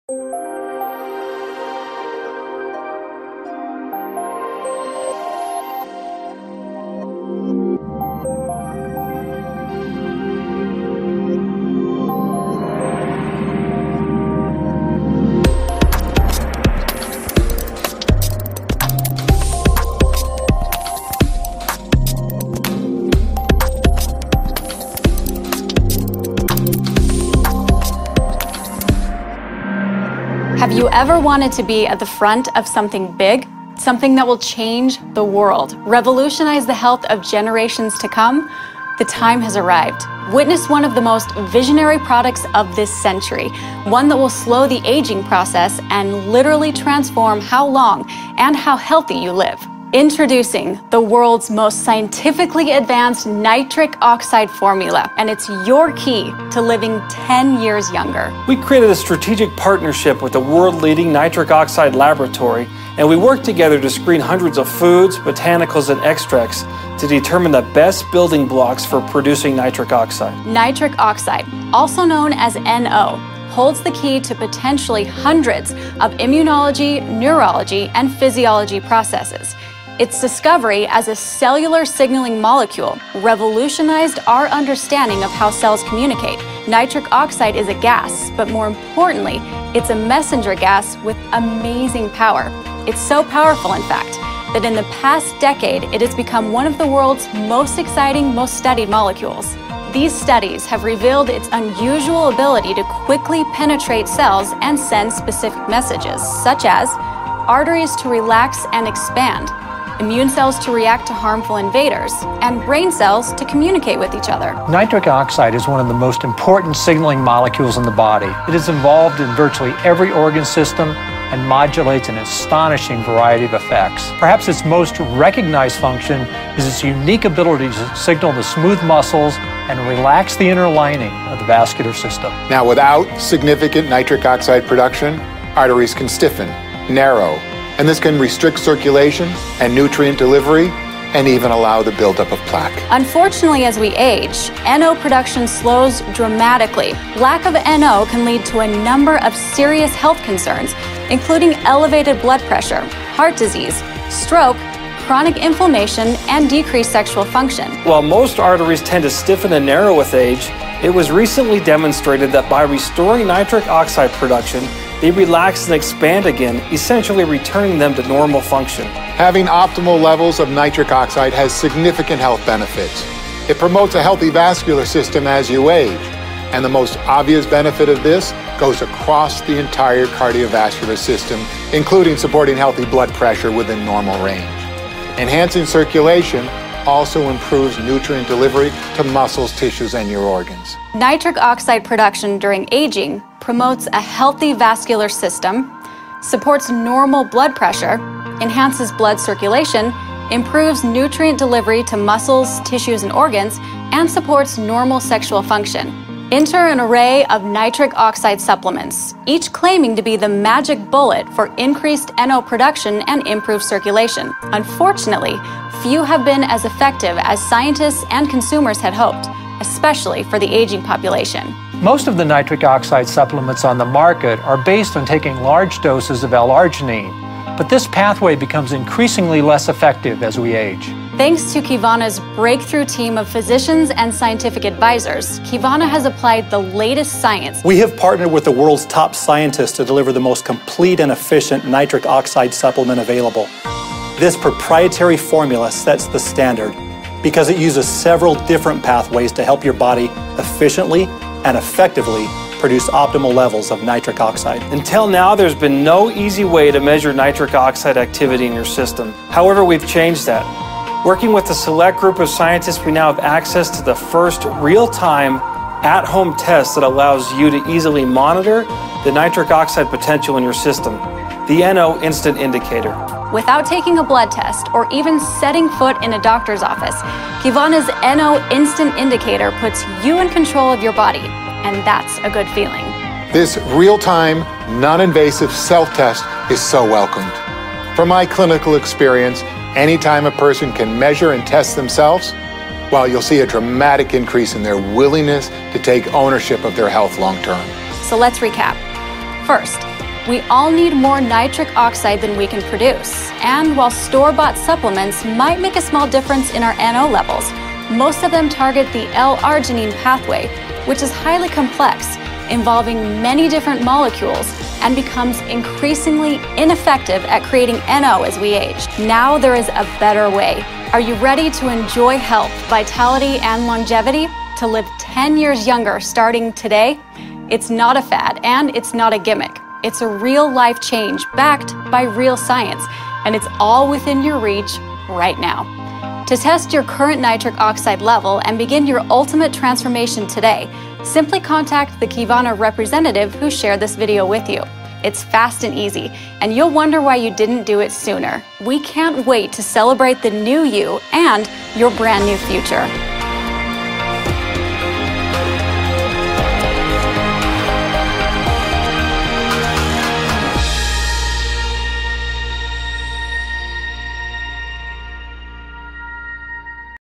Have you ever wanted to be at the front of something big? Something that will change the world, revolutionize the health of generations to come? The time has arrived. Witness one of the most visionary products of this century, one that will slow the aging process and literally transform how long and how healthy you live. Introducing the world's most scientifically advanced nitric oxide formula, and it's your key to living 10 years younger. We created a strategic partnership with the world-leading nitric oxide laboratory, and we worked together to screen hundreds of foods, botanicals, and extracts to determine the best building blocks for producing nitric oxide. Nitric oxide, also known as NO, holds the key to potentially hundreds of immunology, neurology, and physiology processes. Its discovery as a cellular signaling molecule revolutionized our understanding of how cells communicate. Nitric oxide is a gas, but more importantly, it's a messenger gas with amazing power. It's so powerful, in fact, that in the past decade, it has become one of the world's most exciting, most studied molecules. These studies have revealed its unusual ability to quickly penetrate cells and send specific messages, such as arteries to relax and expand, immune cells to react to harmful invaders, and brain cells to communicate with each other. Nitric oxide is one of the most important signaling molecules in the body. It is involved in virtually every organ system and modulates an astonishing variety of effects. Perhaps its most recognized function is its unique ability to signal the smooth muscles and relax the inner lining of the vascular system. Now, without significant nitric oxide production, arteries can stiffen, narrow, and this can restrict circulation and nutrient delivery and even allow the buildup of plaque. Unfortunately, as we age, NO production slows dramatically. Lack of NO can lead to a number of serious health concerns, including elevated blood pressure, heart disease, stroke, chronic inflammation, and decreased sexual function. While most arteries tend to stiffen and narrow with age, it was recently demonstrated that by restoring nitric oxide production, they relax and expand again, essentially returning them to normal function. Having optimal levels of nitric oxide has significant health benefits. It promotes a healthy vascular system as you age, and the most obvious benefit of this goes across the entire cardiovascular system, including supporting healthy blood pressure within normal range. Enhancing circulation also improves nutrient delivery to muscles, tissues, and your organs. Nitric oxide production during aging promotes a healthy vascular system, supports normal blood pressure, enhances blood circulation, improves nutrient delivery to muscles, tissues, and organs, and supports normal sexual function. Enter an array of nitric oxide supplements, each claiming to be the magic bullet for increased NO production and improved circulation. Unfortunately, few have been as effective as scientists and consumers had hoped, especially for the aging population. Most of the nitric oxide supplements on the market are based on taking large doses of L-arginine, but this pathway becomes increasingly less effective as we age. Thanks to Kivana's breakthrough team of physicians and scientific advisors, Kivana has applied the latest science. We have partnered with the world's top scientists to deliver the most complete and efficient nitric oxide supplement available. This proprietary formula sets the standard because it uses several different pathways to help your body efficiently and effectively produce optimal levels of nitric oxide. Until now, there's been no easy way to measure nitric oxide activity in your system. However, we've changed that. Working with a select group of scientists, we now have access to the first real-time, at-home test that allows you to easily monitor the nitric oxide potential in your system, the NO Instant Indicator. Without taking a blood test or even setting foot in a doctor's office, Kivana's NO Instant Indicator puts you in control of your body, and that's a good feeling. This real-time, non-invasive self-test is so welcomed. From my clinical experience, anytime a person can measure and test themselves, well, you'll see a dramatic increase in their willingness to take ownership of their health long-term. So let's recap. First, We all need more nitric oxide than we can produce. And while store-bought supplements might make a small difference in our NO levels, most of them target the L-arginine pathway, which is highly complex, involving many different molecules, and becomes increasingly ineffective at creating NO as we age. Now there is a better way. Are you ready to enjoy health, vitality, and longevity? To live 10 years younger starting today? It's not a fad, and it's not a gimmick. It's a real life change backed by real science, and it's all within your reach right now. To test your current nitric oxide level and begin your ultimate transformation today, simply contact the Kivana representative who shared this video with you. It's fast and easy, and you'll wonder why you didn't do it sooner. We can't wait to celebrate the new you and your brand new future.